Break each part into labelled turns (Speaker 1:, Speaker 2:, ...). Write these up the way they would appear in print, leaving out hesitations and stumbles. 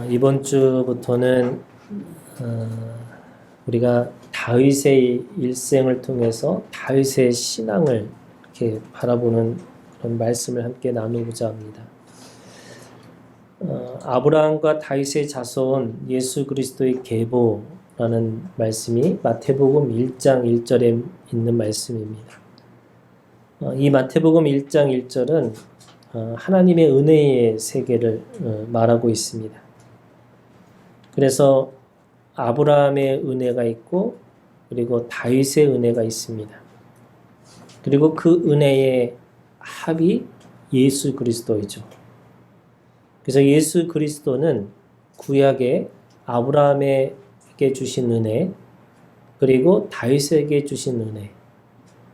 Speaker 1: 이번 주부터는 우리가 다윗의 일생을 통해서 다윗의 신앙을 이렇게 바라보는 그런 말씀을 함께 나누고자 합니다. 아브라함과 다윗의 자손 예수 그리스도의 계보라는 말씀이 마태복음 1장 1절에 있는 말씀입니다. 이 마태복음 1장 1절은 하나님의 은혜의 세계를 말하고 있습니다. 그래서 아브라함의 은혜가 있고 그리고 다윗의 은혜가 있습니다. 그리고 그 은혜의 합이 예수 그리스도이죠. 그래서 예수 그리스도는 구약에 아브라함에게 주신 은혜, 그리고 다윗에게 주신 은혜,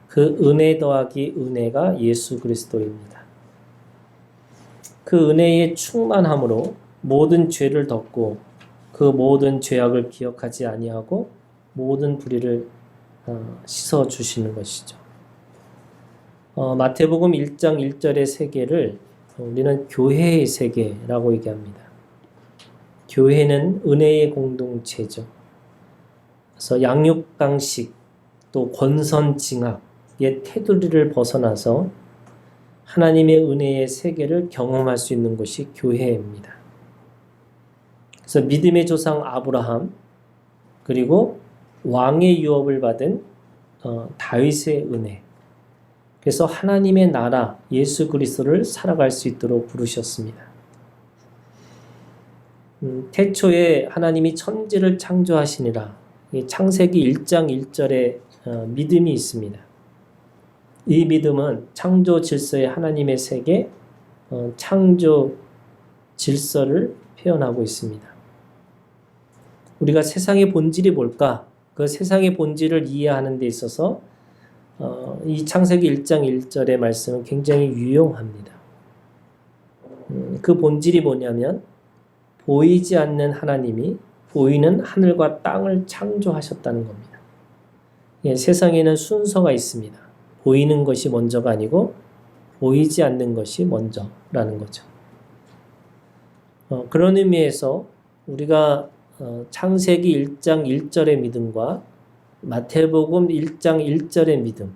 Speaker 1: 그 은혜 더하기 은혜가 예수 그리스도입니다. 그 은혜의 충만함으로 모든 죄를 덮고 그 모든 죄악을 기억하지 아니하고 모든 불의를 씻어 주시는 것이죠. 마태복음 1장 1절의 세계를 우리는 교회의 세계라고 얘기합니다. 교회는 은혜의 공동체죠. 그래서 양육강식 또 권선징악의 테두리를 벗어나서 하나님의 은혜의 세계를 경험할 수 있는 것이 교회입니다. 그래서 믿음의 조상 아브라함, 그리고 왕의 유업을 받은 다윗의 은혜, 그래서 하나님의 나라 예수 그리스도를 살아갈 수 있도록 부르셨습니다. 태초에 하나님이 천지를 창조하시니라, 창세기 1장 1절에 믿음이 있습니다. 이 믿음은 창조 질서의 하나님의 세계, 창조 질서를 표현하고 있습니다. 우리가 세상의 본질이 뭘까? 그 세상의 본질을 이해하는 데 있어서 이 창세기 1장 1절의 말씀은 굉장히 유용합니다. 그 본질이 뭐냐면 보이지 않는 하나님이 보이는 하늘과 땅을 창조하셨다는 겁니다. 세상에는 순서가 있습니다. 보이는 것이 먼저가 아니고 보이지 않는 것이 먼저라는 거죠. 그런 의미에서 우리가 창세기 1장 1절의 믿음과 마태복음 1장 1절의 믿음,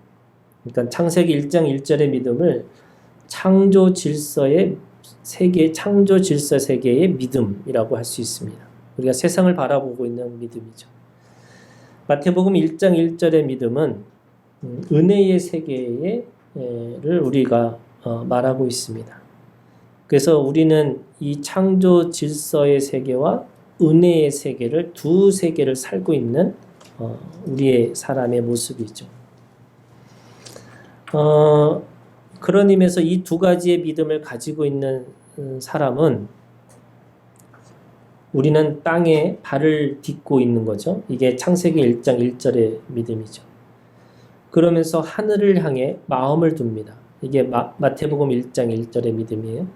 Speaker 1: 그러니까 창세기 1장 1절의 믿음을 창조 질서의 세계, 창조 질서 세계의 믿음이라고 할 수 있습니다. 우리가 세상을 바라보고 있는 믿음이죠. 마태복음 1장 1절의 믿음은 은혜의 세계를 우리가 말하고 있습니다. 그래서 우리는 이 창조 질서의 세계와 은혜의 세계를, 두 세계를 살고 있는 우리의 사람의 모습이죠. 그런 의미에서 이 두 가지의 믿음을 가지고 있는 사람은 우리는 땅에 발을 딛고 있는 거죠. 이게 창세기 1장 1절의 믿음이죠. 그러면서 하늘을 향해 마음을 둡니다. 이게 마태복음 1장 1절의 믿음이에요.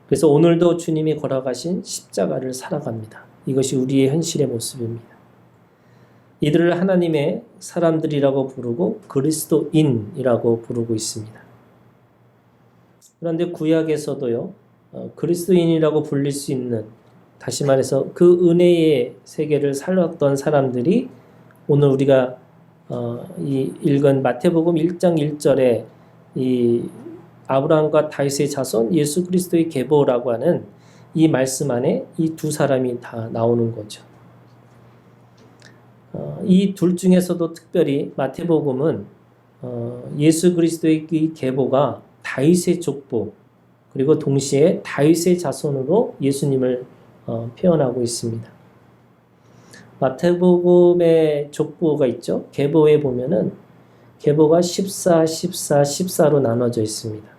Speaker 1: 그래서 오늘도 주님이 걸어가신 십자가를 살아갑니다. 이것이 우리의 현실의 모습입니다. 이들을 하나님의 사람들이라고 부르고 그리스도인이라고 부르고 있습니다. 그런데 구약에서도요, 그리스도인이라고 불릴 수 있는, 다시 말해서 그 은혜의 세계를 살았던 사람들이 오늘 우리가 이 읽은 마태복음 1장 1절에 이 아브라함과 다윗의 자손 예수 그리스도의 계보라고 하는 이 말씀 안에 이 두 사람이 다 나오는 거죠. 이 둘 중에서도 특별히 마태복음은 예수 그리스도의 이 계보가 다윗의 족보, 그리고 동시에 다윗의 자손으로 예수님을 표현하고 있습니다. 마태복음의 족보가 있죠. 계보에 보면은 계보가 14, 14, 14로 나눠져 있습니다.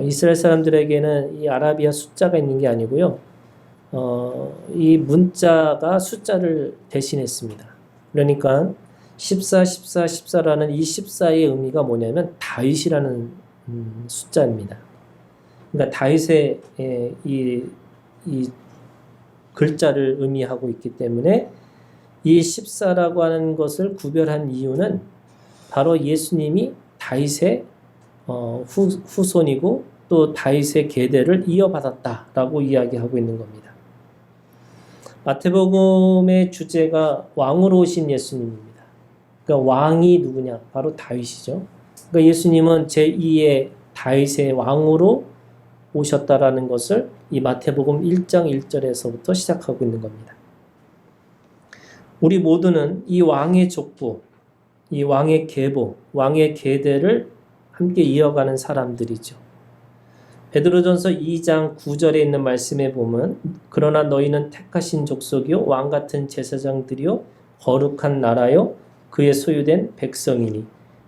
Speaker 1: 이스라엘 사람들에게는 이 아라비아 숫자가 있는 게 아니고요. 이 문자가 숫자를 대신했습니다. 그러니까 14, 14, 14라는 이 14의 의미가 뭐냐면 다윗이라는 숫자입니다. 그러니까 다윗의 이 글자를 의미하고 있기 때문에 이 14라고 하는 것을 구별한 이유는 바로 예수님이 다윗의 후손이고 또 다윗의 계대를 이어받았다라고 이야기하고 있는 겁니다. 마태복음의 주제가 왕으로 오신 예수님입니다. 그러니까 왕이 누구냐? 바로 다윗이죠. 그러니까 예수님은 제2의 다윗의 왕으로 오셨다라는 것을 이 마태복음 1장 1절에서부터 시작하고 있는 겁니다. 우리 모두는 이 왕의 족보, 이 왕의 계보, 왕의 계대를 함께 이어가는 사람들이죠. 베드로전서 2장 9절에 있는 말씀에 보면 그러나 너희는 택하신 족속이요 왕같은 제사장들이요 거룩한 나라요 그의 소유된 백성이니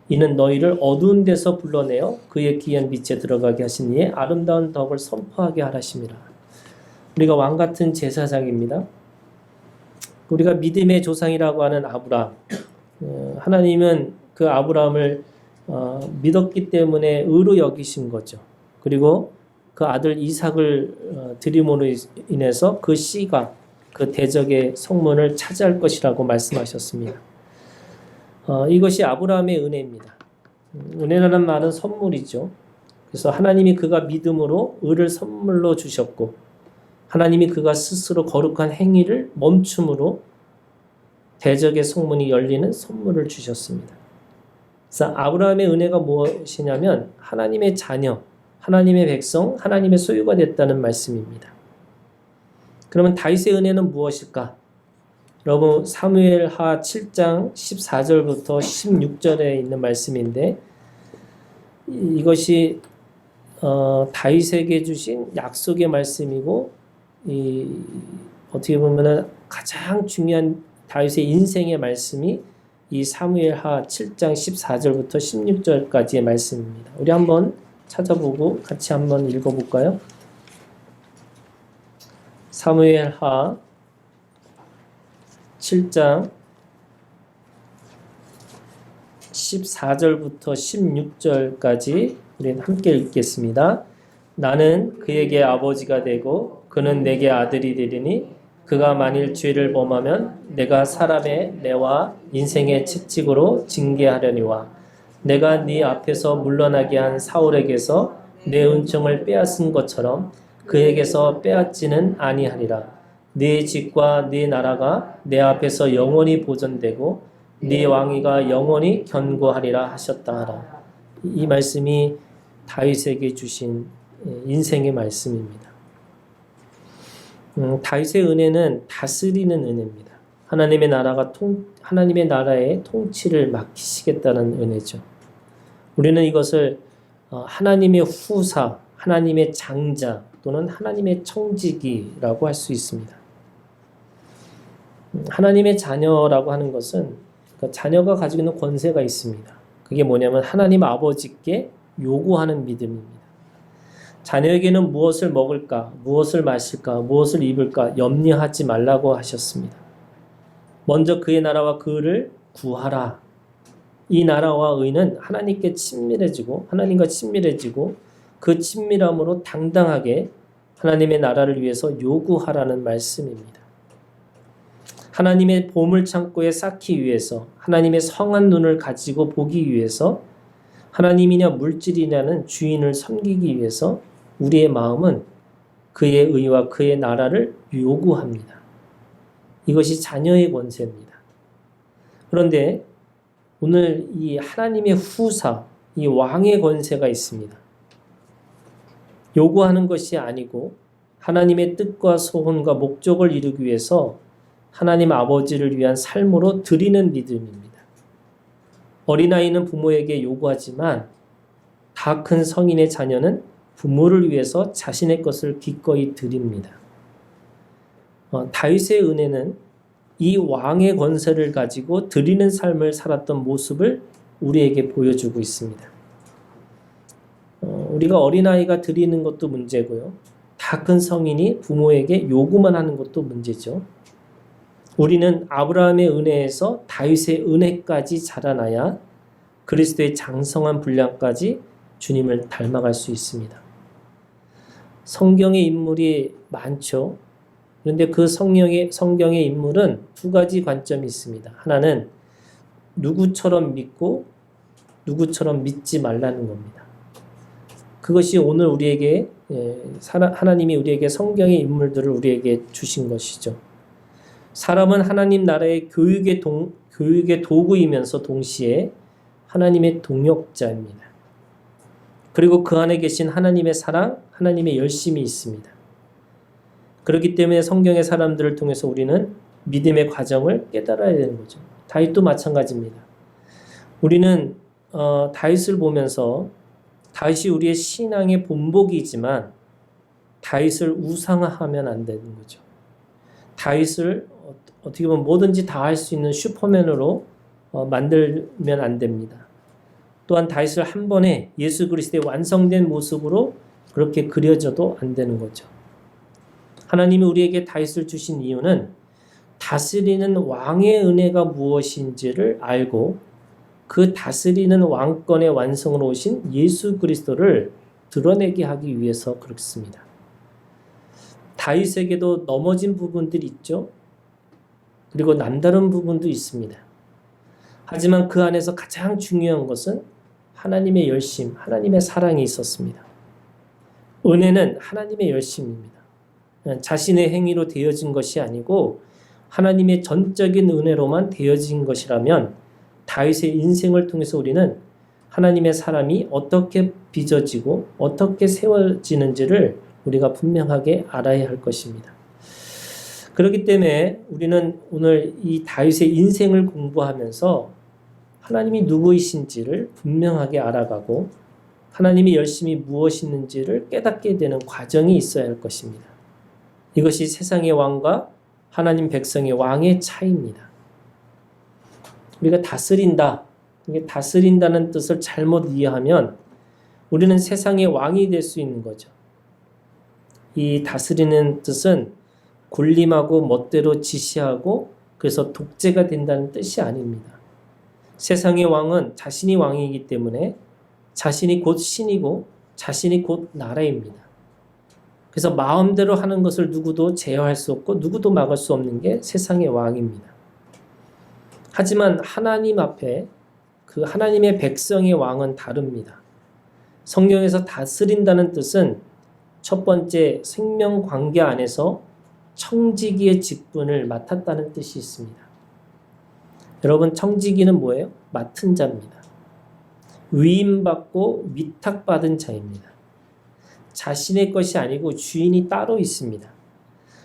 Speaker 1: 이는 너희를 어두운 데서 불러내어 그의 귀한 빛에 들어가게 하신 이의 아름다운 덕을 선포하게 하라심이라. 우리가 왕같은 제사장입니다. 우리가 믿음의 조상이라고 하는 아브라함, 하나님은 그 아브라함을 믿었기 때문에 의로 여기신 거죠. 그리고 그 아들 이삭을 드림으로 인해서 그 씨가 그 대적의 성문을 차지할 것이라고 말씀하셨습니다. 이것이 아브라함의 은혜입니다. 은혜라는 말은 선물이죠. 그래서 하나님이 그가 믿음으로 의를 선물로 주셨고 하나님이 그가 스스로 거룩한 행위를 멈춤으로 대적의 성문이 열리는 선물을 주셨습니다. 그래서 아브라함의 은혜가 무엇이냐면 하나님의 자녀, 하나님의 백성, 하나님의 소유가 됐다는 말씀입니다. 그러면 다윗의 은혜는 무엇일까? 여러분 사무엘하 7장 14절부터 16절에 있는 말씀인데 이것이 다윗에게 주신 약속의 말씀이고 어떻게 보면 가장 중요한 다윗의 인생의 말씀이 이 사무엘하 7장 14절부터 16절까지의 말씀입니다. 우리 한번 찾아보고 같이 한번 읽어볼까요? 사무엘하 7장 14절부터 16절까지 우리는 함께 읽겠습니다. 나는 그에게 아버지가 되고 그는 내게 아들이 되리니 그가 만일 죄를 범하면 내가 사람의 뇌와 인생의 채찍으로 징계하려니와 내가 네 앞에서 물러나게 한 사울에게서 내 은총을 빼앗은 것처럼 그에게서 빼앗지는 아니하리라. 네 집과 네 나라가 내 앞에서 영원히 보존되고 네 왕위가 영원히 견고하리라 하셨다 하라. 이 말씀이 다윗에게 주신 인생의 말씀입니다. 다윗의 은혜는 다스리는 은혜입니다. 하나님의 나라의 통치를 맡기시겠다는 은혜죠. 우리는 이것을 하나님의 후사, 하나님의 장자 또는 하나님의 청지기라고 할 수 있습니다. 하나님의 자녀라고 하는 것은 자녀가 가지고 있는 권세가 있습니다. 그게 뭐냐면 하나님 아버지께 요구하는 믿음입니다. 자녀에게는 무엇을 먹을까, 무엇을 마실까, 무엇을 입을까 염려하지 말라고 하셨습니다. 먼저 그의 나라와 그를 구하라. 이 나라와 의는 하나님과 친밀해지고 그 친밀함으로 당당하게 하나님의 나라를 위해서 요구하라는 말씀입니다. 하나님의 보물창고에 쌓기 위해서 하나님의 성한 눈을 가지고 보기 위해서 하나님이냐 물질이냐는 주인을 섬기기 위해서 우리의 마음은 그의 의와 그의 나라를 요구합니다. 이것이 자녀의 권세입니다. 그런데 오늘 이 하나님의 후사, 이 왕의 권세가 있습니다. 요구하는 것이 아니고 하나님의 뜻과 소원과 목적을 이루기 위해서 하나님 아버지를 위한 삶으로 드리는 믿음입니다. 어린아이는 부모에게 요구하지만 다 큰 성인의 자녀는 부모를 위해서 자신의 것을 기꺼이 드립니다. 다윗의 은혜는 이 왕의 권세를 가지고 드리는 삶을 살았던 모습을 우리에게 보여주고 있습니다. 우리가 어린아이가 드리는 것도 문제고요. 다 큰 성인이 부모에게 요구만 하는 것도 문제죠. 우리는 아브라함의 은혜에서 다윗의 은혜까지 자라나야 그리스도의 장성한 분량까지 주님을 닮아갈 수 있습니다. 성경의 인물이 많죠. 그런데 그 성경의 인물은 두 가지 관점이 있습니다. 하나는 누구처럼 믿고 누구처럼 믿지 말라는 겁니다. 그것이 오늘 우리에게 하나님이 우리에게 성경의 인물들을 우리에게 주신 것이죠. 사람은 하나님 나라의 교육의 도구이면서 동시에 하나님의 동역자입니다. 그리고 그 안에 계신 하나님의 사랑, 하나님의 열심이 있습니다. 그렇기 때문에 성경의 사람들을 통해서 우리는 믿음의 과정을 깨달아야 되는 거죠. 다윗도 마찬가지입니다. 우리는 다윗을 보면서 다윗이 우리의 신앙의 본보기이지만 다윗을 우상화하면 안 되는 거죠. 다윗을 어떻게 보면 뭐든지 다 할 수 있는 슈퍼맨으로 만들면 안 됩니다. 또한 다윗을 한 번에 예수 그리스도의 완성된 모습으로 그렇게 그려져도 안 되는 거죠. 하나님이 우리에게 다윗을 주신 이유는 다스리는 왕의 은혜가 무엇인지를 알고 그 다스리는 왕권의 완성으로 오신 예수 그리스도를 드러내게 하기 위해서 그렇습니다. 다윗에게도 넘어진 부분들이 있죠. 그리고 남다른 부분도 있습니다. 하지만 그 안에서 가장 중요한 것은 하나님의 열심, 하나님의 사랑이 있었습니다. 은혜는 하나님의 열심입니다. 자신의 행위로 되어진 것이 아니고 하나님의 전적인 은혜로만 되어진 것이라면 다윗의 인생을 통해서 우리는 하나님의 사람이 어떻게 빚어지고 어떻게 세워지는지를 우리가 분명하게 알아야 할 것입니다. 그렇기 때문에 우리는 오늘 이 다윗의 인생을 공부하면서 하나님이 누구이신지를 분명하게 알아가고 하나님의 열심이 무엇이는지를 깨닫게 되는 과정이 있어야 할 것입니다. 이것이 세상의 왕과 하나님 백성의 왕의 차이입니다. 우리가 다스린다, 이게 다스린다는 뜻을 잘못 이해하면 우리는 세상의 왕이 될 수 있는 거죠. 이 다스리는 뜻은 군림하고 멋대로 지시하고 그래서 독재가 된다는 뜻이 아닙니다. 세상의 왕은 자신이 왕이기 때문에 자신이 곧 신이고 자신이 곧 나라입니다. 그래서 마음대로 하는 것을 누구도 제어할 수 없고 누구도 막을 수 없는 게 세상의 왕입니다. 하지만 하나님 앞에 그 하나님의 백성의 왕은 다릅니다. 성경에서 다스린다는 뜻은 첫 번째 생명 관계 안에서 청지기의 직분을 맡았다는 뜻이 있습니다. 여러분, 청지기는 뭐예요? 맡은 자입니다. 위임받고 위탁받은 자입니다. 자신의 것이 아니고 주인이 따로 있습니다.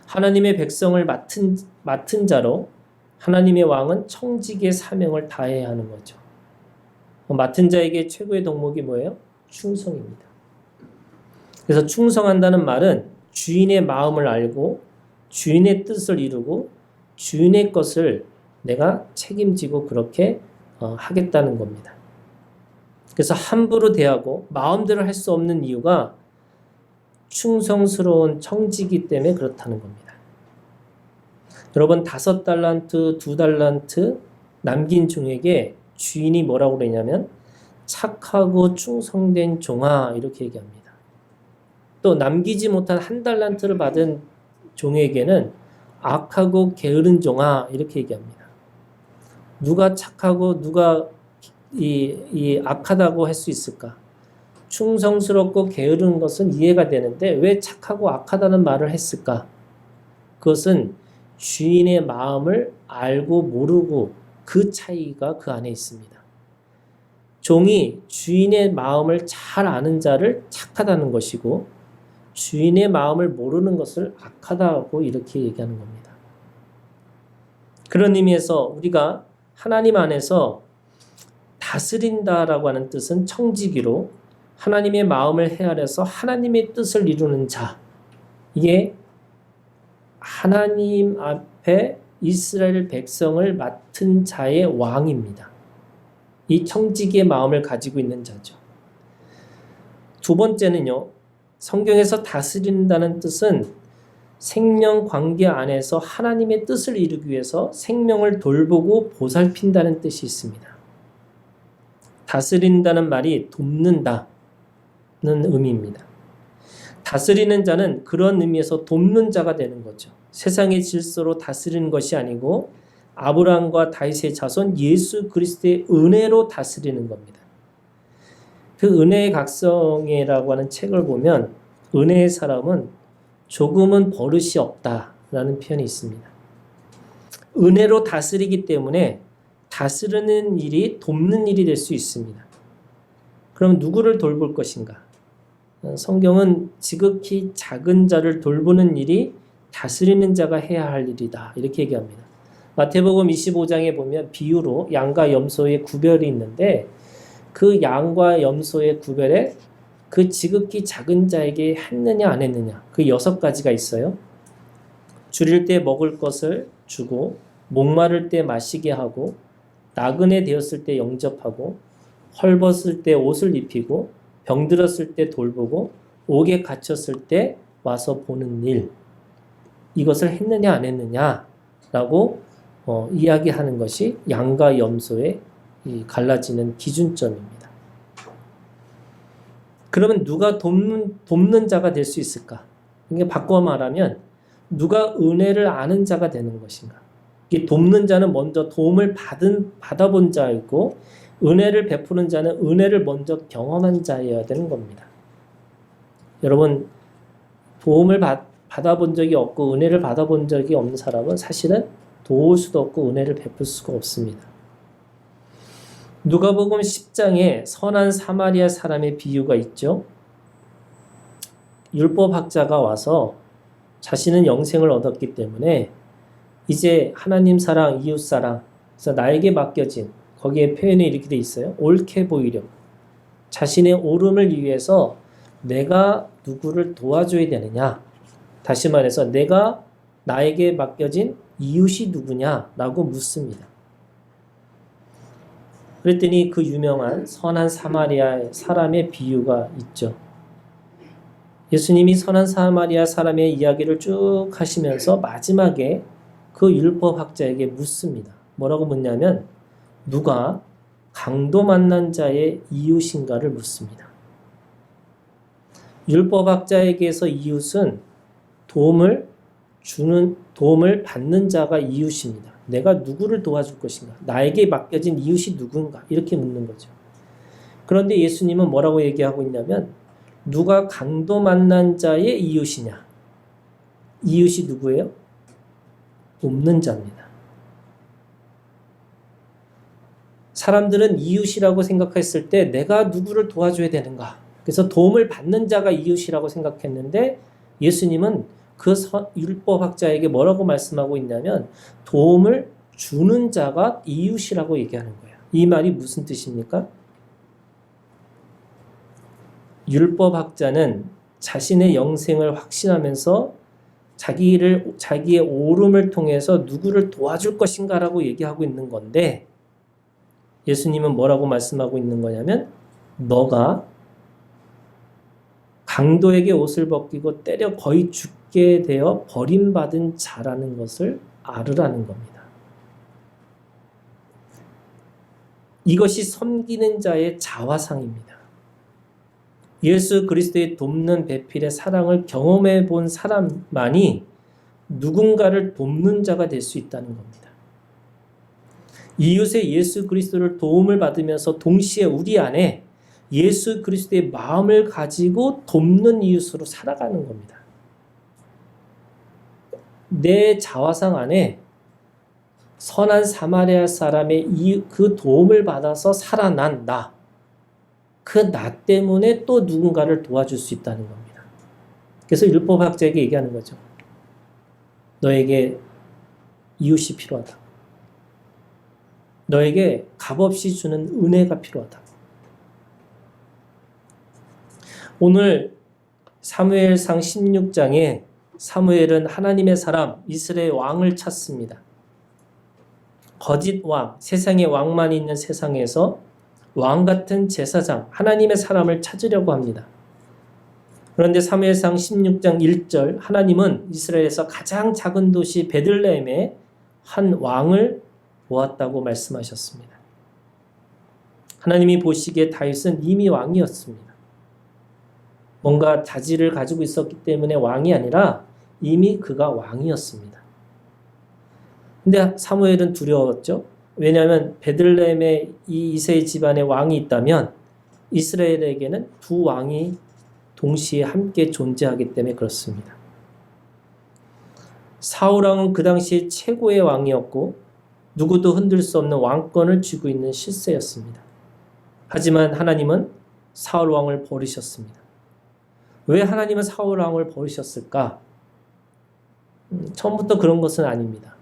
Speaker 1: 하나님의 백성을 맡은 자로 하나님의 왕은 청지기의 사명을 다해야 하는 거죠. 맡은 자에게 최고의 덕목이 뭐예요? 충성입니다. 그래서 충성한다는 말은 주인의 마음을 알고 주인의 뜻을 이루고 주인의 것을 내가 책임지고 그렇게 하겠다는 겁니다. 그래서 함부로 대하고 마음대로 할 수 없는 이유가 충성스러운 청지기 때문에 그렇다는 겁니다. 여러분, 5달란트, 2달란트 남긴 종에게 주인이 뭐라고 그러냐면 착하고 충성된 종아 이렇게 얘기합니다. 또 남기지 못한 1달란트를 받은 종에게는 악하고 게으른 종아 이렇게 얘기합니다. 누가 착하고 누가 이 악하다고 할 수 있을까? 충성스럽고 게으른 것은 이해가 되는데 왜 착하고 악하다는 말을 했을까? 그것은 주인의 마음을 알고 모르고 그 차이가 그 안에 있습니다. 종이 주인의 마음을 잘 아는 자를 착하다는 것이고 주인의 마음을 모르는 것을 악하다고 이렇게 얘기하는 겁니다. 그런 의미에서 우리가 하나님 안에서 다스린다라고 하는 뜻은 청지기로 하나님의 마음을 헤아려서 하나님의 뜻을 이루는 자, 이게 하나님 앞에 이스라엘 백성을 맡은 자의 왕입니다. 이 청지기의 마음을 가지고 있는 자죠. 두 번째는요, 성경에서 다스린다는 뜻은 생명 관계 안에서 하나님의 뜻을 이루기 위해서 생명을 돌보고 보살핀다는 뜻이 있습니다. 다스린다는 말이 돕는다는 의미입니다. 다스리는 자는 그런 의미에서 돕는 자가 되는 거죠. 세상의 질서로 다스리는 것이 아니고 아브라함과 다윗의 자손 예수 그리스도의 은혜로 다스리는 겁니다. 그 은혜의 각성이라고 하는 책을 보면 은혜의 사람은 조금은 버릇이 없다라는 표현이 있습니다. 은혜로 다스리기 때문에 다스리는 일이 돕는 일이 될 수 있습니다. 그럼 누구를 돌볼 것인가? 성경은 지극히 작은 자를 돌보는 일이 다스리는 자가 해야 할 일이다. 이렇게 얘기합니다. 마태복음 25장에 보면 비유로 양과 염소의 구별이 있는데 그 양과 염소의 구별에 그 지극히 작은 자에게 했느냐 안 했느냐 그 6가지가 있어요. 줄일 때 먹을 것을 주고 목마를 때 마시게 하고 나그네 되었을 때 영접하고 헐벗을 때 옷을 입히고 병들었을 때 돌보고 옥에 갇혔을 때 와서 보는 일 이것을 했느냐 안 했느냐라고 이야기하는 것이 양과 염소의 이 갈라지는 기준점입니다. 그러면 누가 돕는 자가 될 수 있을까? 이게 바꿔 말하면 누가 은혜를 아는 자가 되는 것인가? 이 돕는 자는 먼저 도움을 받아본 자이고 은혜를 베푸는 자는 은혜를 먼저 경험한 자여야 되는 겁니다. 여러분 도움을 받아본 적이 없고 은혜를 받아본 적이 없는 사람은 사실은 도울 수도 없고 은혜를 베풀 수가 없습니다. 누가복음 10장에 선한 사마리아 사람의 비유가 있죠. 율법학자가 와서 자신은 영생을 얻었기 때문에 이제 하나님 사랑, 이웃 사랑, 그래서 나에게 맡겨진 거기에 표현이 이렇게 돼 있어요. 옳게 보이려. 자신의 옳음을 위해서 내가 누구를 도와줘야 되느냐. 다시 말해서 내가 나에게 맡겨진 이웃이 누구냐라고 묻습니다. 그랬더니 그 유명한 선한 사마리아 사람의 비유가 있죠. 예수님이 선한 사마리아 사람의 이야기를 쭉 하시면서 마지막에 그 율법학자에게 묻습니다. 뭐라고 묻냐면 누가 강도 만난 자의 이웃인가를 묻습니다. 율법학자에게서 이웃은 도움을 받는 자가 이웃입니다. 내가 누구를 도와줄 것인가? 나에게 맡겨진 이웃이 누군가? 이렇게 묻는 거죠. 그런데 예수님은 뭐라고 얘기하고 있냐면 누가 강도 만난 자의 이웃이냐? 이웃이 누구예요? 돕는 자입니다. 사람들은 이웃이라고 생각했을 때 내가 누구를 도와줘야 되는가? 그래서 도움을 받는 자가 이웃이라고 생각했는데 예수님은 그 율법학자에게 뭐라고 말씀하고 있냐면 도움을 주는 자가 이웃이라고 얘기하는 거예요. 이 말이 무슨 뜻입니까? 율법학자는 자신의 영생을 확신하면서 자기의 옳음을 통해서 누구를 도와줄 것인가라고 얘기하고 있는 건데 예수님은 뭐라고 말씀하고 있는 거냐면 너가 강도에게 옷을 벗기고 때려 거의 죽게 되어 버림받은 자라는 것을 알으라는 겁니다. 이것이 섬기는 자의 자화상입니다. 예수 그리스도의 돕는 배필의 사랑을 경험해 본 사람만이 누군가를 돕는 자가 될 수 있다는 겁니다. 이웃의 예수 그리스도를 도움을 받으면서 동시에 우리 안에 예수 그리스도의 마음을 가지고 돕는 이웃으로 살아가는 겁니다. 내 자화상 안에 선한 사마리아 사람의 그 도움을 받아서 살아난 나, 그 나 때문에 또 누군가를 도와줄 수 있다는 겁니다. 그래서 율법학자에게 얘기하는 거죠. 너에게 이웃이 필요하다. 너에게 값없이 주는 은혜가 필요하다. 오늘 사무엘상 16장에 사무엘은 하나님의 사람 이스라엘 왕을 찾습니다. 거짓 왕, 세상에 왕만 있는 세상에서 왕 같은 제사장, 하나님의 사람을 찾으려고 합니다. 그런데 사무엘상 16장 1절 하나님은 이스라엘에서 가장 작은 도시 베들레헴에 한 왕을 보았다고 말씀하셨습니다. 하나님이 보시기에 다윗은 이미 왕이었습니다. 뭔가 자질을 가지고 있었기 때문에 왕이 아니라 이미 그가 왕이었습니다. 근데 사무엘은 두려웠죠. 왜냐하면 베들레헴에 이 이새의 집안에 왕이 있다면 이스라엘에게는 두 왕이 동시에 함께 존재하기 때문에 그렇습니다. 사울 왕은 그 당시에 최고의 왕이었고 누구도 흔들 수 없는 왕권을 쥐고 있는 실세였습니다. 하지만 하나님은 사울 왕을 버리셨습니다. 왜 하나님은 사울 왕을 버리셨을까? 처음부터 그런 것은 아닙니다.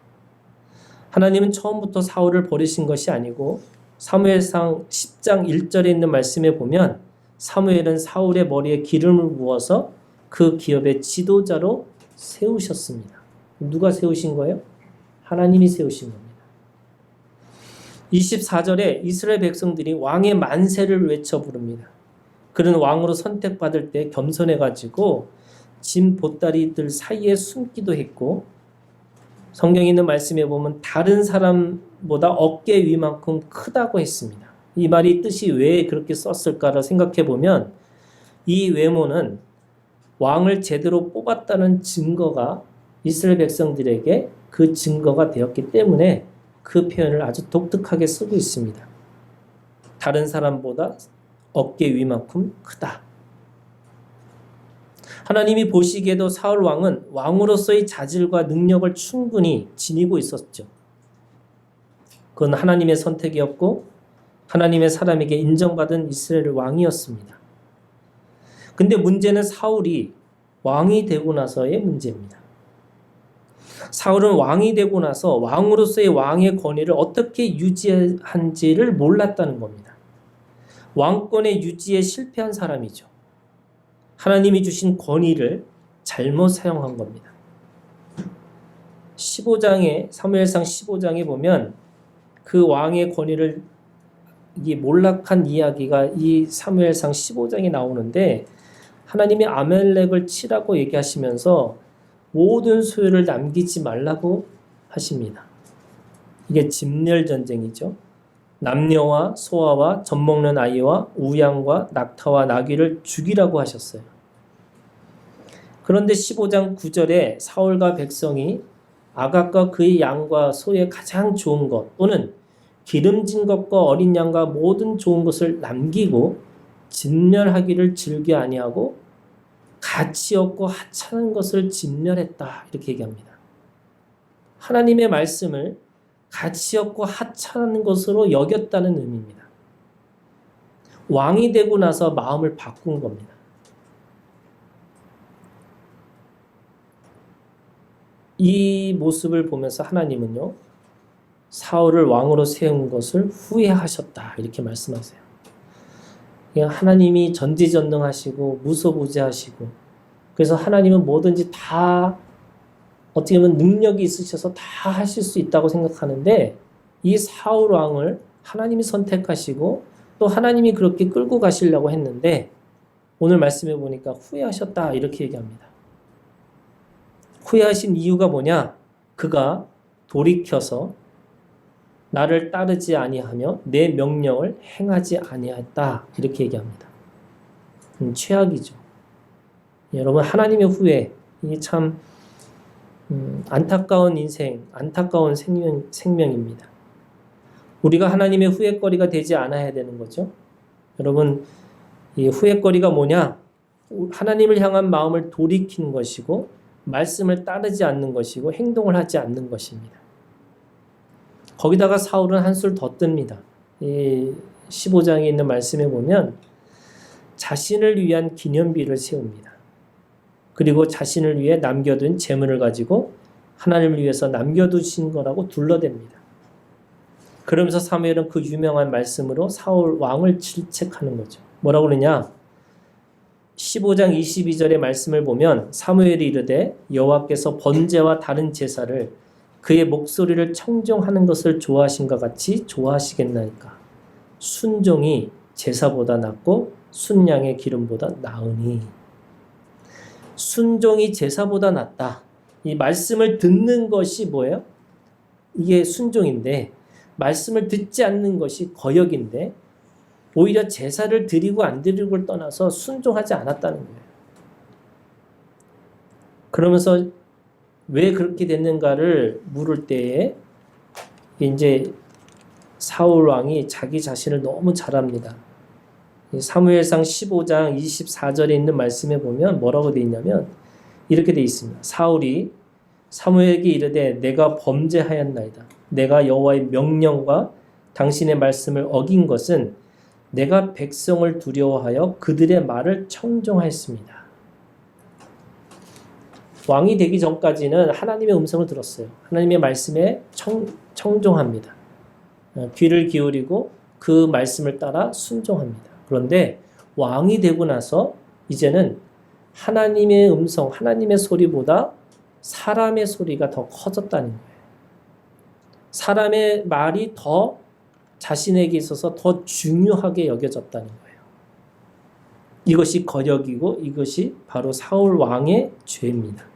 Speaker 1: 하나님은 처음부터 사울을 버리신 것이 아니고 사무엘상 10장 1절에 있는 말씀에 보면 사무엘은 사울의 머리에 기름을 부어서 그 기업의 지도자로 세우셨습니다. 누가 세우신 거예요? 하나님이 세우신 겁니다. 24절에 이스라엘 백성들이 왕의 만세를 외쳐 부릅니다. 그는 왕으로 선택받을 때 겸손해가지고 짐 보따리들 사이에 숨기도 했고 성경에 있는 말씀에 보면 다른 사람보다 어깨 위만큼 크다고 했습니다. 이 말이 뜻이 왜 그렇게 썼을까를 생각해 보면 이 외모는 왕을 제대로 뽑았다는 증거가 이스라엘 백성들에게 그 증거가 되었기 때문에 그 표현을 아주 독특하게 쓰고 있습니다. 다른 사람보다 어깨 위만큼 크다. 하나님이 보시기에도 사울 왕은 왕으로서의 자질과 능력을 충분히 지니고 있었죠. 그건 하나님의 선택이었고 하나님의 사람에게 인정받은 이스라엘 왕이었습니다. 근데 문제는 사울이 왕이 되고 나서의 문제입니다. 사울은 왕이 되고 나서 왕으로서의 왕의 권위를 어떻게 유지한지를 몰랐다는 겁니다. 왕권의 유지에 실패한 사람이죠. 하나님이 주신 권위를 잘못 사용한 겁니다. 15장에 사무엘상 15장에 보면 그 왕의 권위를 이 몰락한 이야기가 이 사무엘상 15장에 나오는데 하나님이 아멜렉을 치라고 얘기하시면서 모든 소유를 남기지 말라고 하십니다. 이게 짐멸 전쟁이죠. 남녀와 소아와 젖먹는 아이와 우양과 낙타와 나귀를 죽이라고 하셨어요. 그런데 15장 9절에 사울과 백성이 아각과 그의 양과 소의 가장 좋은 것 또는 기름진 것과 어린 양과 모든 좋은 것을 남기고 진멸하기를 즐겨 아니하고 가치 없고 하찮은 것을 진멸했다 이렇게 얘기합니다. 하나님의 말씀을 가치 없고 하찮은 것으로 여겼다는 의미입니다. 왕이 되고 나서 마음을 바꾼 겁니다. 이 모습을 보면서 하나님은요, 사울을 왕으로 세운 것을 후회하셨다 이렇게 말씀하세요. 하나님이 전지전능하시고 무소부재하시고 그래서 하나님은 뭐든지 다 어떻게 보면 능력이 있으셔서 다 하실 수 있다고 생각하는데 이 사울 왕을 하나님이 선택하시고 또 하나님이 그렇게 끌고 가시려고 했는데 오늘 말씀해 보니까 후회하셨다 이렇게 얘기합니다. 후회하신 이유가 뭐냐? 그가 돌이켜서 나를 따르지 아니하며 내 명령을 행하지 아니했다 이렇게 얘기합니다. 최악이죠. 여러분 하나님의 후회 이게 참 안타까운 인생, 안타까운 생명입니다. 우리가 하나님의 후회거리가 되지 않아야 되는 거죠. 여러분 이 후회거리가 뭐냐? 하나님을 향한 마음을 돌이키는 것이고 말씀을 따르지 않는 것이고 행동을 하지 않는 것입니다. 거기다가 사울은 한술 더 뜹니다. 이 15장에 있는 말씀에 보면 자신을 위한 기념비를 세웁니다. 그리고 자신을 위해 남겨둔 재물을 가지고 하나님을 위해서 남겨두신 거라고 둘러댑니다. 그러면서 사무엘은 그 유명한 말씀으로 사울 왕을 질책하는 거죠. 뭐라고 그러냐? 15장 22절의 말씀을 보면 사무엘이 이르되 여호와께서 번제와 다른 제사를 그의 목소리를 청종하는 것을 좋아하신 것 같이 좋아하시겠나이까. 순종이 제사보다 낫고 순양의 기름보다 나으니. 순종이 제사보다 낫다. 이 말씀을 듣는 것이 뭐예요? 이게 순종인데 말씀을 듣지 않는 것이 거역인데 오히려 제사를 드리고 안 드리고를 떠나서 순종하지 않았다는 거예요. 그러면서 왜 그렇게 됐는가를 물을 때에 이제 사울 왕이 자기 자신을 너무 잘 압니다. 사무엘상 15장 24절에 있는 말씀에 보면 뭐라고 되어 있냐면 이렇게 되어 있습니다. 사울이 사무엘에게 이르되 내가 범죄하였나이다. 내가 여호와의 명령과 당신의 말씀을 어긴 것은 내가 백성을 두려워하여 그들의 말을 청종하였습니다. 왕이 되기 전까지는 하나님의 음성을 들었어요. 하나님의 말씀에 청종합니다. 귀를 기울이고 그 말씀을 따라 순종합니다. 그런데 왕이 되고 나서 이제는 하나님의 음성, 하나님의 소리보다 사람의 소리가 더 커졌다는 거예요. 사람의 말이 더 자신에게 있어서 더 중요하게 여겨졌다는 거예요. 이것이 거역이고 이것이 바로 사울 왕의 죄입니다.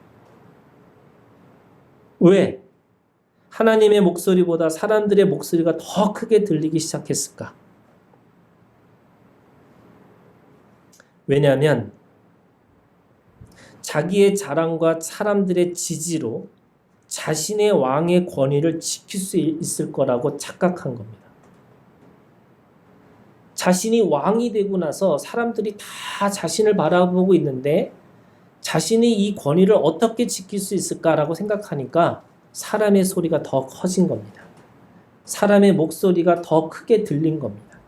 Speaker 1: 왜? 하나님의 목소리보다 사람들의 목소리가 더 크게 들리기 시작했을까? 왜냐하면 자기의 자랑과 사람들의 지지로 자신의 왕의 권위를 지킬 수 있을 거라고 착각한 겁니다. 자신이 왕이 되고 나서 사람들이 다 자신을 바라보고 있는데 자신이 이 권위를 어떻게 지킬 수 있을까라고 생각하니까 사람의 소리가 더 커진 겁니다. 사람의 목소리가 더 크게 들린 겁니다.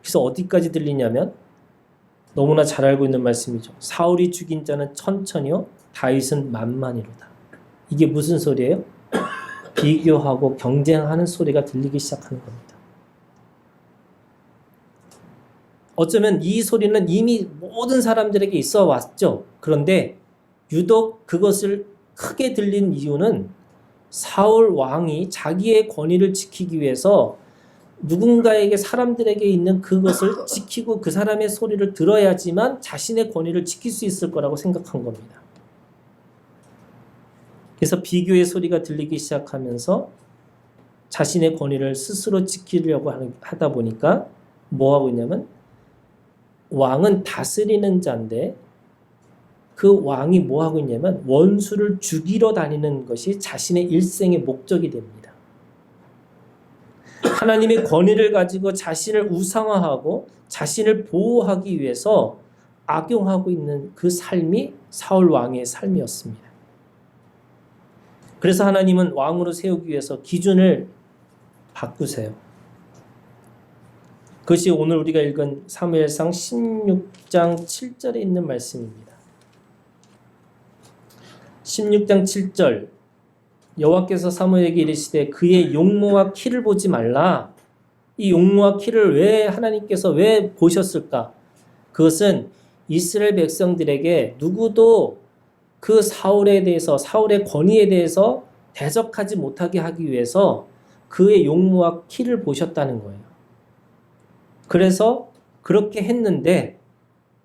Speaker 1: 그래서 어디까지 들리냐면 너무나 잘 알고 있는 말씀이죠. 사울이 죽인 자는 천천히요, 다윗은 만만이로다. 이게 무슨 소리예요? 비교하고 경쟁하는 소리가 들리기 시작하는 겁니다. 어쩌면 이 소리는 이미 모든 사람들에게 있어 왔죠. 그런데 유독 그것을 크게 들린 이유는 사울 왕이 자기의 권위를 지키기 위해서 누군가에게 사람들에게 있는 그것을 지키고 그 사람의 소리를 들어야지만 자신의 권위를 지킬 수 있을 거라고 생각한 겁니다. 그래서 비교의 소리가 들리기 시작하면서 자신의 권위를 스스로 지키려고 하다 보니까 뭐 하고 있냐면 왕은 다스리는 자인데 그 왕이 뭐 하고 있냐면 원수를 죽이러 다니는 것이 자신의 일생의 목적이 됩니다. 하나님의 권위를 가지고 자신을 우상화하고 자신을 보호하기 위해서 악용하고 있는 그 삶이 사울 왕의 삶이었습니다. 그래서 하나님은 왕으로 세우기 위해서 기준을 바꾸세요. 그것이 오늘 우리가 읽은 사무엘상 16장 7절에 있는 말씀입니다. 16장 7절 여호와께서 사무엘에게 이르시되 그의 용모와 키를 보지 말라. 이 용모와 키를 하나님께서 왜 보셨을까? 그것은 이스라엘 백성들에게 누구도 그 사울에 대해서 사울의 권위에 대해서 대적하지 못하게 하기 위해서 그의 용모와 키를 보셨다는 거예요. 그래서 그렇게 했는데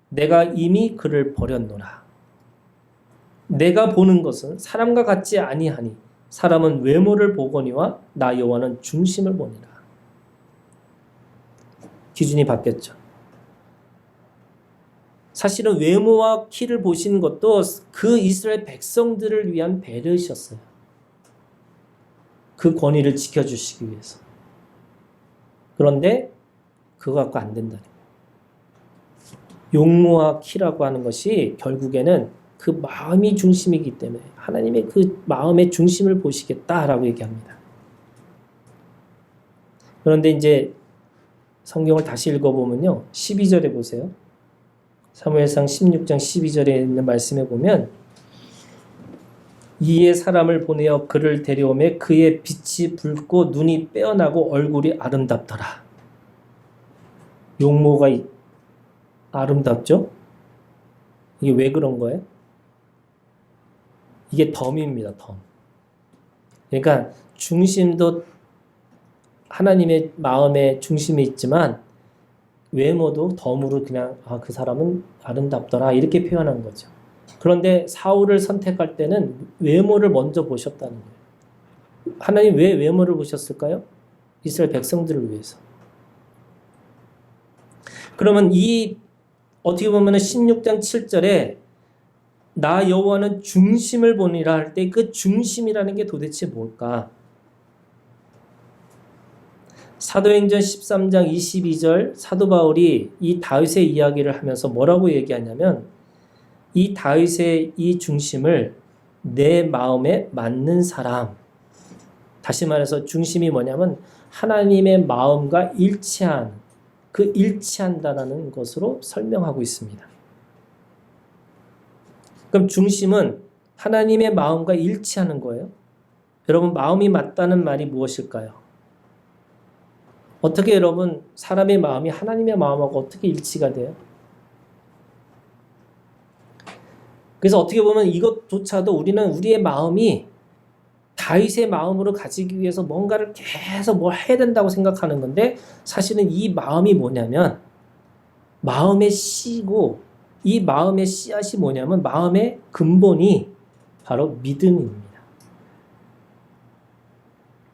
Speaker 1: 내가 이미 그를 버렸노라. 내가 보는 것은 사람과 같지 아니하니 사람은 외모를 보거니와 나 여호와는 중심을 보니라. 기준이 바뀌었죠. 사실은 외모와 키를 보신 것도 그 이스라엘 백성들을 위한 배려이셨어요. 그 권위를 지켜주시기 위해서. 그런데 그거 갖고 안 된다는 거예요. 용모와 키라고 하는 것이 결국에는 그 마음이 중심이기 때문에 하나님의 그 마음의 중심을 보시겠다라고 얘기합니다. 그런데 이제 성경을 다시 읽어보면요. 12절에 보세요. 사무엘상 16장 12절에 있는 말씀에 보면 이에 사람을 보내어 그를 데려오매 그의 빛이 붉고 눈이 빼어나고 얼굴이 아름답더라. 용모가 아름답죠? 이게 왜 그런 거예요? 이게 덤입니다. 덤. 그러니까 중심도 하나님의 마음의 중심이 있지만 외모도 덤으로 그냥 그 사람은 아름답더라 이렇게 표현한 거죠. 그런데 사울을 선택할 때는 외모를 먼저 보셨다는 거예요. 하나님 왜 외모를 보셨을까요? 이스라엘 백성들을 위해서. 그러면 어떻게 보면 16장 7절에 나 여호와는 중심을 보니라 할 때 그 중심이라는 게 도대체 뭘까? 사도행전 13장 22절 사도 바울이 이 다윗의 이야기를 하면서 뭐라고 얘기하냐면 이 다윗의 이 중심을 내 마음에 맞는 사람, 다시 말해서 중심이 뭐냐면 하나님의 마음과 일치한, 그 일치한다라는 것으로 설명하고 있습니다. 그럼 중심은 하나님의 마음과 일치하는 거예요. 여러분, 마음이 맞다는 말이 무엇일까요? 어떻게 여러분, 사람의 마음이 하나님의 마음하고 어떻게 일치가 돼요? 그래서 어떻게 보면 이것조차도 우리는 우리의 마음이 다윗의 마음으로 가지기 위해서 뭔가를 계속 뭘 해야 된다고 생각하는 건데, 사실은 이 마음이 뭐냐면 마음의 씨고, 이 마음의 씨앗이 뭐냐면 마음의 근본이 바로 믿음입니다.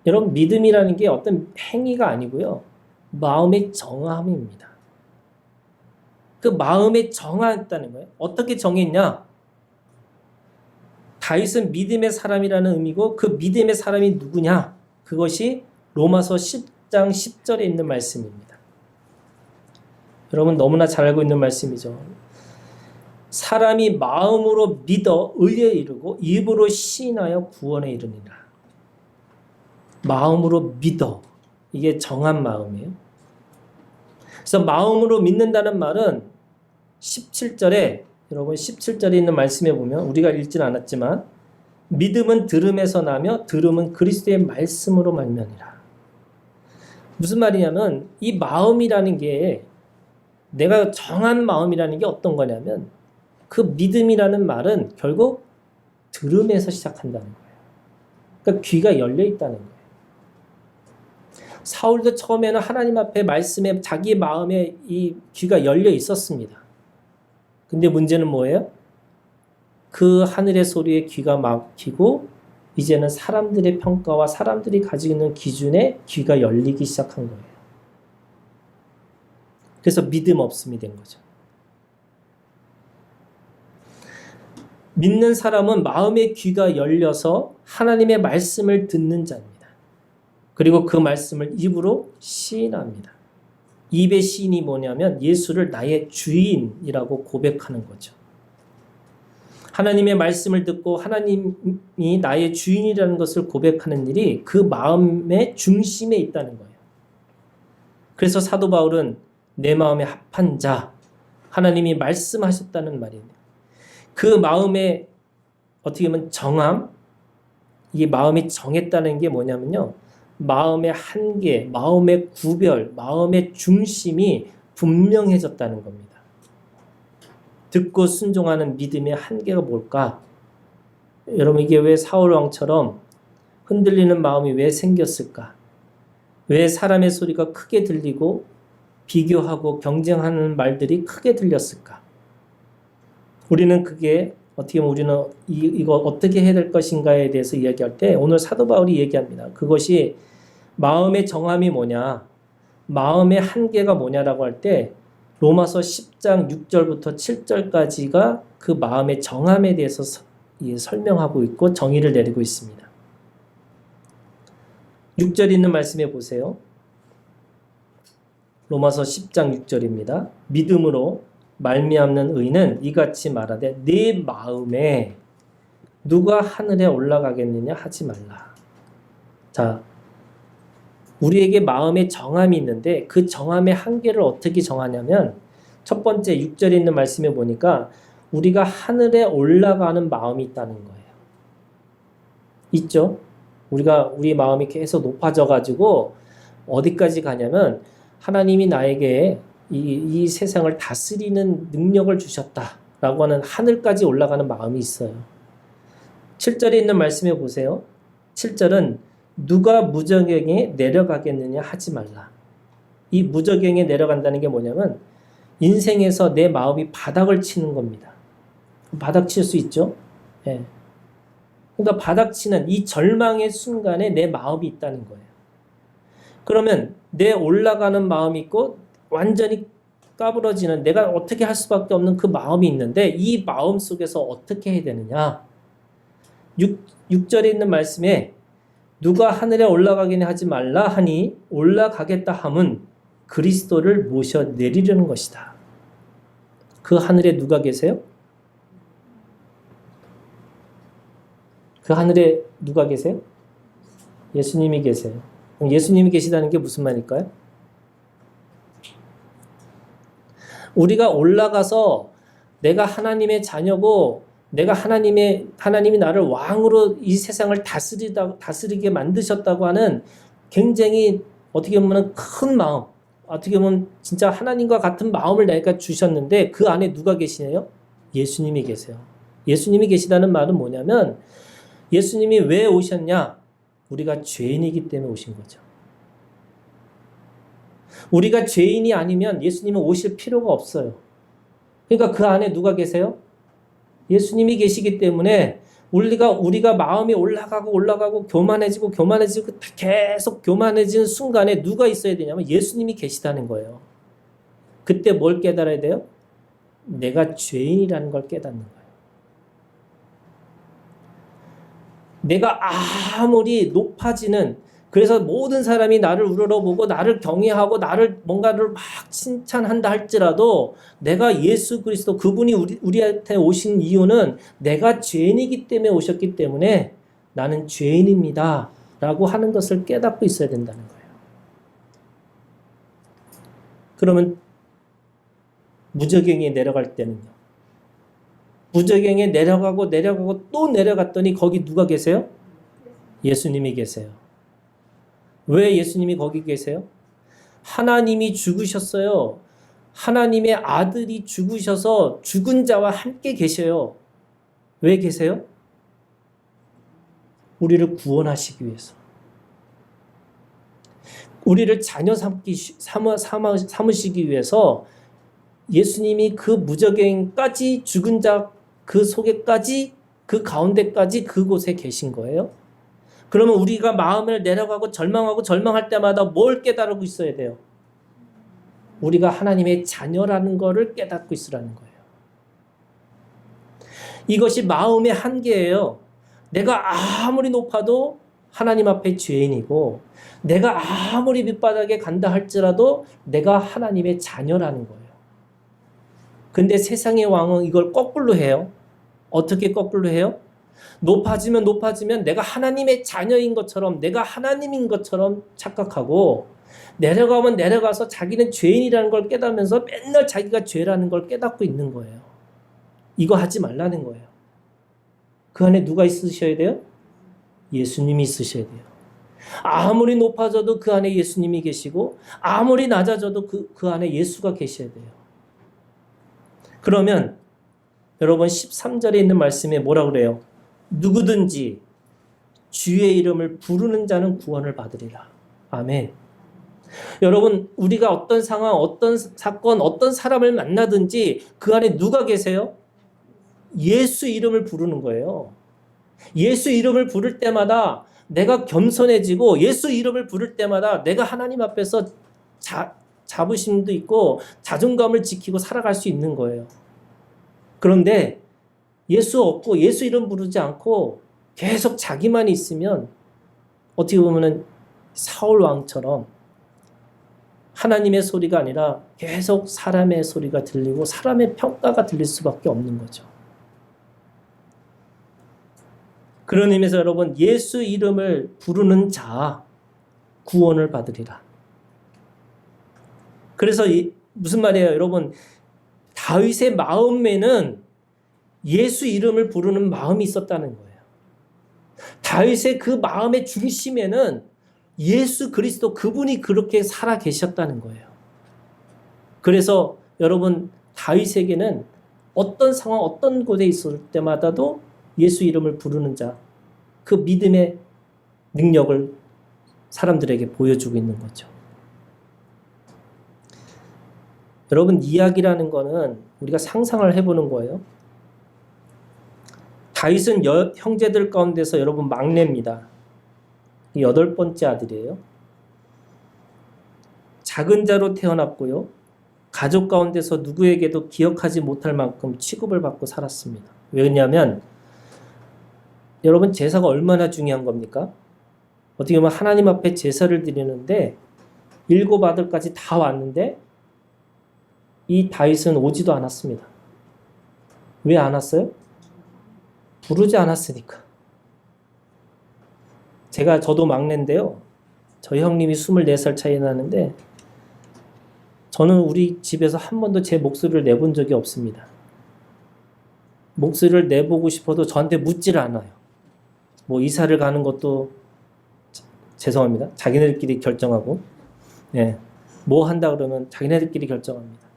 Speaker 1: 여러분, 믿음이라는 게 어떤 행위가 아니고요, 마음의 정함입니다. 그 마음에 정했다는 거예요. 어떻게 정했냐? 다윗은 믿음의 사람이라는 의미고, 그 믿음의 사람이 누구냐? 그것이 로마서 10장 10절에 있는 말씀입니다. 여러분, 너무나 잘 알고 있는 말씀이죠. 사람이 마음으로 믿어 의에 이르고 입으로 시인하여 구원에 이르니라. 마음으로 믿어. 이게 정한 마음이에요. 그래서 마음으로 믿는다는 말은 17절에, 여러분 17절에 있는 말씀에 보면, 우리가 읽지는 않았지만 믿음은 들음에서 나며 들음은 그리스도의 말씀으로 말미암으리라. 무슨 말이냐면 이 마음이라는 게, 내가 정한 마음이라는 게 어떤 거냐면, 그 믿음이라는 말은 결국 들음에서 시작한다는 거예요. 그러니까 귀가 열려 있다는 거예요. 사울도 처음에는 하나님 앞에 말씀에 자기 마음에 이 귀가 열려 있었습니다. 근데 문제는 뭐예요? 그 하늘의 소리에 귀가 막히고 이제는 사람들의 평가와 사람들이 가지고 있는 기준에 귀가 열리기 시작한 거예요. 그래서 믿음 없음이 된 거죠. 믿는 사람은 마음의 귀가 열려서 하나님의 말씀을 듣는 자입니다. 그리고 그 말씀을 입으로 시인합니다. 입의 시인이 뭐냐면 예수를 나의 주인이라고 고백하는 거죠. 하나님의 말씀을 듣고 하나님이 나의 주인이라는 것을 고백하는 일이 그 마음의 중심에 있다는 거예요. 그래서 사도 바울은 내 마음에 합한 자, 하나님이 말씀하셨다는 말입니다. 그 마음의 어떻게 보면 정함, 이 마음이 정했다는 게 뭐냐면요, 마음의 한계, 마음의 구별, 마음의 중심이 분명해졌다는 겁니다. 듣고 순종하는 믿음의 한계가 뭘까? 여러분, 이게 왜 사울 왕처럼 흔들리는 마음이 왜 생겼을까? 왜 사람의 소리가 크게 들리고 비교하고 경쟁하는 말들이 크게 들렸을까? 우리는 그게 어떻게 보면 우리는 이거 어떻게 해야 될 것인가에 대해서 이야기할 때 오늘 사도 바울이 얘기합니다. 그것이 마음의 정함이 뭐냐, 마음의 한계가 뭐냐라고 할 때 로마서 10장 6절부터 7절까지가 그 마음의 정함에 대해서 설명하고 있고 정의를 내리고 있습니다. 6절 있는 말씀에 보세요. 로마서 10장 6절입니다. 믿음으로 말미암는 의는 이같이 말하되 내 마음에 누가 하늘에 올라가겠느냐 하지 말라. 자, 우리에게 마음의 정함이 있는데 그 정함의 한계를 어떻게 정하냐면, 첫 번째 6절에 있는 말씀에 보니까 우리가 하늘에 올라가는 마음이 있다는 거예요. 있죠? 우리 마음이 계속 높아져 가지고 어디까지 가냐면, 하나님이 나에게 이 세상을 다스리는 능력을 주셨다라고 하는 하늘까지 올라가는 마음이 있어요. 7절에 있는 말씀에 보세요. 7절은 누가 무저갱에 내려가겠느냐 하지 말라. 이 무저갱에 내려간다는 게 뭐냐면 인생에서 내 마음이 바닥을 치는 겁니다. 바닥 칠 수 있죠? 네. 그러니까 바닥 치는 이 절망의 순간에 내 마음이 있다는 거예요. 그러면 내 올라가는 마음이 있고 완전히 까부러지는, 내가 어떻게 할 수밖에 없는 그 마음이 있는데, 이 마음 속에서 어떻게 해야 되느냐? 6절에 있는 말씀에 누가 하늘에 올라가기는 하지 말라 하니 올라가겠다 함은 그리스도를 모셔 내리려는 것이다. 그 하늘에 누가 계세요? 그 하늘에 누가 계세요? 예수님이 계세요. 그럼 예수님이 계시다는 게 무슨 말일까요? 우리가 올라가서 내가 하나님의 자녀고 내가 하나님이 나를 왕으로 이 세상을 다스리게 만드셨다고 하는 굉장히 어떻게 보면 큰 마음, 어떻게 보면 진짜 하나님과 같은 마음을 내가 주셨는데 그 안에 누가 계시네요? 예수님이 계세요. 예수님이 계시다는 말은 뭐냐면 예수님이 왜 오셨냐? 우리가 죄인이기 때문에 오신 거죠. 우리가 죄인이 아니면 예수님은 오실 필요가 없어요. 그러니까 그 안에 누가 계세요? 예수님이 계시기 때문에 우리가 마음이 올라가고 교만해지고 계속 교만해지는 순간에 누가 있어야 되냐면 예수님이 계시다는 거예요. 그때 뭘 깨달아야 돼요? 내가 죄인이라는 걸 깨닫는 거예요. 내가 아무리 높아지는, 그래서 모든 사람이 나를 우러러보고 나를 경외하고 나를 뭔가를 막 칭찬한다 할지라도 내가 예수 그리스도 그분이 우리한테 오신 이유는 내가 죄인이기 때문에 오셨기 때문에 나는 죄인입니다 라고 하는 것을 깨닫고 있어야 된다는 거예요. 그러면 무저갱에 내려갈 때는요. 무저갱에 내려가고 또 내려갔더니 거기 누가 계세요? 예수님이 계세요. 왜 예수님이 거기 계세요? 하나님이 죽으셨어요. 하나님의 아들이 죽으셔서 죽은 자와 함께 계셔요. 왜 계세요? 우리를 구원하시기 위해서. 우리를 자녀 삼으시기 위해서 예수님이 그 무저갱까지 죽은 자 그 속에까지 그 가운데까지 그곳에 계신 거예요. 그러면 우리가 마음을 내려가고 절망할 때마다 뭘 깨달고 있어야 돼요? 우리가 하나님의 자녀라는 것을 깨닫고 있으라는 거예요. 이것이 마음의 한계예요. 내가 아무리 높아도 하나님 앞에 죄인이고 내가 아무리 밑바닥에 간다 할지라도 내가 하나님의 자녀라는 거예요. 근데 세상의 왕은 이걸 거꾸로 해요. 어떻게 거꾸로 해요? 높아지면 내가 하나님의 자녀인 것처럼 내가 하나님인 것처럼 착각하고 내려가면 내려가서 자기는 죄인이라는 걸 깨닫으면서 맨날 자기가 죄라는 걸 깨닫고 있는 거예요. 이거 하지 말라는 거예요. 그 안에 누가 있으셔야 돼요? 예수님이 있으셔야 돼요. 아무리 높아져도 그 안에 예수님이 계시고 아무리 낮아져도 그 안에 예수가 계셔야 돼요. 그러면 여러분 13절에 있는 말씀에 뭐라 그래요? 누구든지 주의 이름을 부르는 자는 구원을 받으리라. 아멘. 여러분 우리가 어떤 상황, 어떤 사건, 어떤 사람을 만나든지 그 안에 누가 계세요? 예수 이름을 부르는 거예요. 예수 이름을 부를 때마다 내가 겸손해지고 예수 이름을 부를 때마다 내가 하나님 앞에서 자부심도 있고 자존감을 지키고 살아갈 수 있는 거예요. 그런데 예수 없고 예수 이름 부르지 않고 계속 자기만 있으면 어떻게 보면은 사울 왕처럼 하나님의 소리가 아니라 계속 사람의 소리가 들리고 사람의 평가가 들릴 수밖에 없는 거죠. 그런 의미에서 여러분 예수 이름을 부르는 자 구원을 받으리라. 그래서 무슨 말이에요, 여러분? 다윗의 마음에는 예수 이름을 부르는 마음이 있었다는 거예요. 다윗의 그 마음의 중심에는 예수 그리스도 그분이 그렇게 살아 계셨다는 거예요. 그래서 여러분 다윗에게는 어떤 상황, 어떤 곳에 있을 때마다도 예수 이름을 부르는 자, 그 믿음의 능력을 사람들에게 보여주고 있는 거죠. 여러분 이야기라는 거는 우리가 상상을 해보는 거예요. 다윗은 형제들 가운데서 여러분 막내입니다. 8번째 아들이에요. 작은 자로 태어났고요. 가족 가운데서 누구에게도 기억하지 못할 만큼 취급을 받고 살았습니다. 왜냐하면 여러분 제사가 얼마나 중요한 겁니까? 어떻게 보면 하나님 앞에 제사를 드리는데 7 아들까지 다 왔는데 이 다윗은 오지도 않았습니다. 왜 안 왔어요? 부르지 않았으니까. 저도 막내인데요. 저희 형님이 24살 차이 나는데 저는 우리 집에서 한 번도 제 목소리를 내본 적이 없습니다. 목소리를 내보고 싶어도 저한테 묻지를 않아요. 뭐 이사를 가는 것도 죄송합니다. 자기네들끼리 결정하고, 예, 뭐 한다 그러면 자기네들끼리 결정합니다.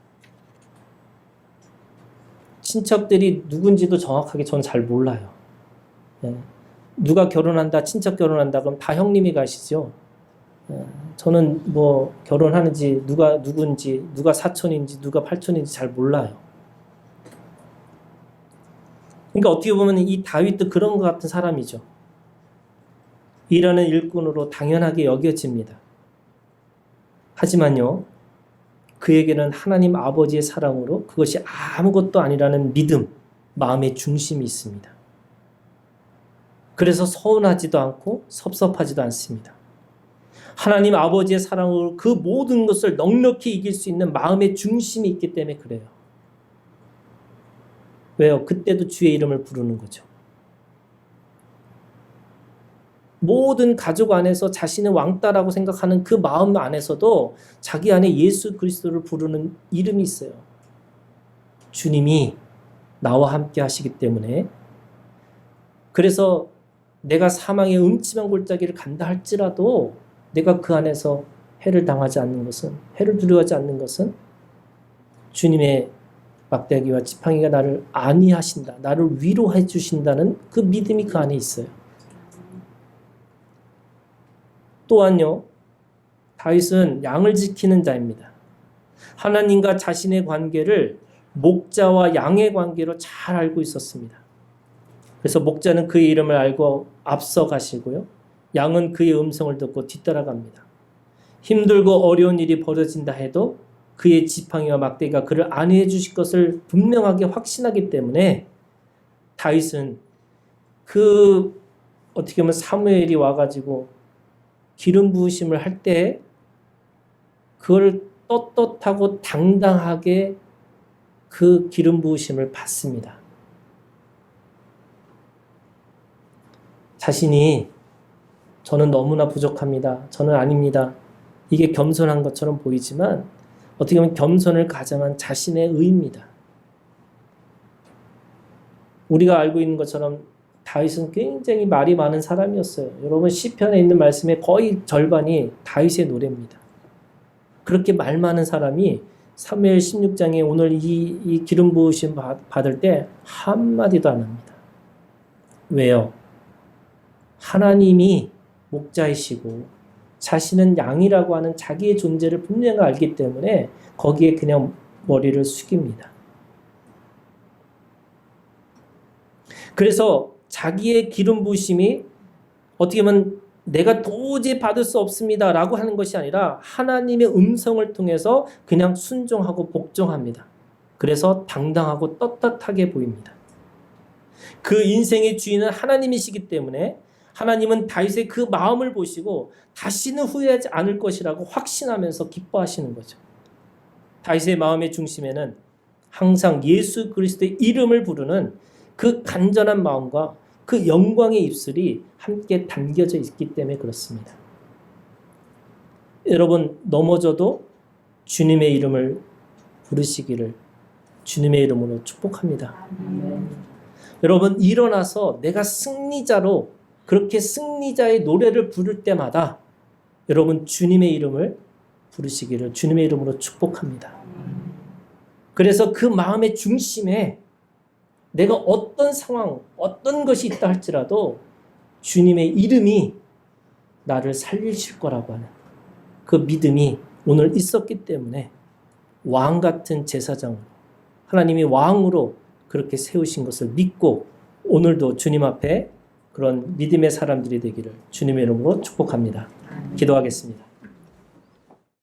Speaker 1: 친척들이 누군지도 정확하게 저는 잘 몰라요. 예, 누가 결혼한다, 친척 결혼한다 그럼 다 형님이 가시죠. 예, 저는 뭐 결혼하는지 누가 누군지 누가 사촌인지 누가 팔촌인지 잘 몰라요. 그러니까 어떻게 보면 이 다윗도 그런 것 같은 사람이죠. 일하는 일꾼으로 당연하게 여겨집니다. 하지만요, 그에게는 하나님 아버지의 사랑으로 그것이 아무것도 아니라는 믿음, 마음의 중심이 있습니다. 그래서 서운하지도 않고 섭섭하지도 않습니다. 하나님 아버지의 사랑으로 그 모든 것을 넉넉히 이길 수 있는 마음의 중심이 있기 때문에 그래요. 왜요? 그때도 주의 이름을 부르는 거죠. 모든 가족 안에서 자신의 왕따라고 생각하는 그 마음 안에서도 자기 안에 예수 그리스도를 부르는 이름이 있어요. 주님이 나와 함께 하시기 때문에. 그래서 내가 사망의 음침한 골짜기를 간다 할지라도 내가 그 안에서 해를 당하지 않는 것은, 해를 두려워하지 않는 것은 주님의 막대기와 지팡이가 나를 안위하신다, 나를 위로해 주신다는 그 믿음이 그 안에 있어요. 또한요, 다윗은 양을 지키는 자입니다. 하나님과 자신의 관계를 목자와 양의 관계로 잘 알고 있었습니다. 그래서 목자는 그의 이름을 알고 앞서 가시고요, 양은 그의 음성을 듣고 뒤따라갑니다. 힘들고 어려운 일이 벌어진다 해도 그의 지팡이와 막대기가 그를 안위해 주실 것을 분명하게 확신하기 때문에 다윗은 어떻게 보면 사무엘이 와가지고 기름 부으심을 할 때 그걸 떳떳하고 당당하게 그 기름 부으심을 받습니다. 자신이 저는 너무나 부족합니다. 저는 아닙니다. 이게 겸손한 것처럼 보이지만 어떻게 보면 겸손을 가장한 자신의 의입니다. 우리가 알고 있는 것처럼 다윗은 굉장히 말이 많은 사람이었어요. 여러분 시편에 있는 말씀의 거의 절반이 다윗의 노래입니다. 그렇게 말 많은 사람이 사무엘 16장에 오늘 이 기름 부으심 받을 때 한마디도 안 합니다. 왜요? 하나님이 목자이시고 자신은 양이라고 하는 자기의 존재를 분명히 알기 때문에 거기에 그냥 머리를 숙입니다. 그래서 자기의 기름 부으심이 어떻게 보면 내가 도저히 받을 수 없습니다 라고 하는 것이 아니라 하나님의 음성을 통해서 그냥 순종하고 복종합니다. 그래서 당당하고 떳떳하게 보입니다. 그 인생의 주인은 하나님이시기 때문에 하나님은 다윗의 그 마음을 보시고 다시는 후회하지 않을 것이라고 확신하면서 기뻐하시는 거죠. 다윗의 마음의 중심에는 항상 예수 그리스도의 이름을 부르는 그 간절한 마음과 그 영광의 입술이 함께 담겨져 있기 때문에 그렇습니다. 여러분 넘어져도 주님의 이름을 부르시기를 주님의 이름으로 축복합니다. 여러분 일어나서 내가 승리자로 그렇게 승리자의 노래를 부를 때마다 여러분 주님의 이름을 부르시기를 주님의 이름으로 축복합니다. 그래서 그 마음의 중심에 내가 어떤 상황, 어떤 것이 있다 할지라도 주님의 이름이 나를 살리실 거라고 하는 그 믿음이 오늘 있었기 때문에 왕 같은 제사장으로 하나님이 왕으로 그렇게 세우신 것을 믿고 오늘도 주님 앞에 그런 믿음의 사람들이 되기를 주님의 이름으로 축복합니다. 기도하겠습니다.